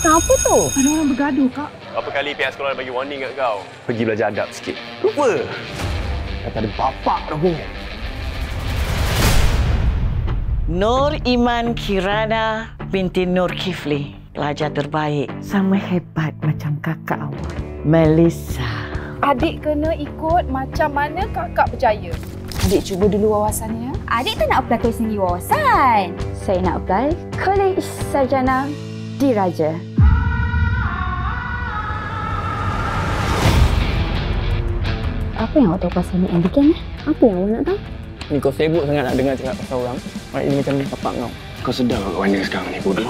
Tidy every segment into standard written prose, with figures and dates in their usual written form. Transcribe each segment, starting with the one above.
Kenapa tu? Ada orang bergaduh, Kak. Berapa kali pihak sekolah bagi warning kat kau? Pergi belajar adab sikit. Lupa. Kata ada bapak dah pun. Nur Iman Kirana binti Nur Kifli. Pelajar terbaik. Sama hebat macam kakak awak. Melissa. Adik kena ikut macam mana kakak berjaya. Adik cuba dulu wawasannya. Adik tak nak apply Kolej Tinggi Wawasan. Saya nak apply Kolej Sarjana Diraja. Apa yang awak tahu pasal ni Andikan? Apa yang awak nak tahu? Ni kau sibuk sangat nak dengar cakap pasal orang. Baik ini macam bapak kau. Kau sedar kat mana sekarang ni, bodoh?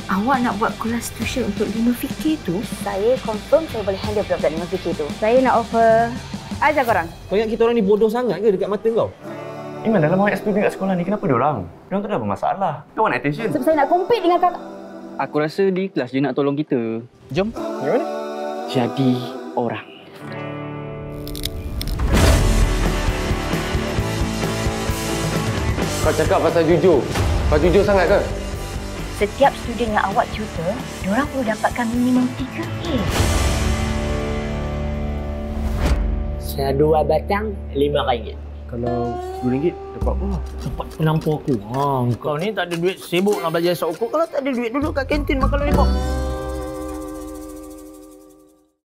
Awak nak buat kelas tuition untuk 5 fikir tu? Saya confirm saya boleh handle budak-budak 5 fikir tu. Saya nak offer ajar korang. Kau ingat kita orang ni bodoh sangat ke dekat mata kau? Iman, dalam awak student kat sekolah ni, kenapa diorang? Diorang tak ada apa masalah. Dia want attention. Sebab saya nak compete dengan kakak. Aku rasa di kelas dia nak tolong kita. Jom. Macam mana? Jadi orang. Kau cakap pasal jujur. Kau jujur sangat ke? Setiap student yang awak tutor, diorang perlu dapatkan minimum 3A. Saya 2 batang, RM5. Kalau RM10 dapat apa? Dapat penampu aku. Kau ni tak ada duit, sibuk nak belajar esok ukur. Kalau tak ada duit, duduk kat kantin makan lollipop.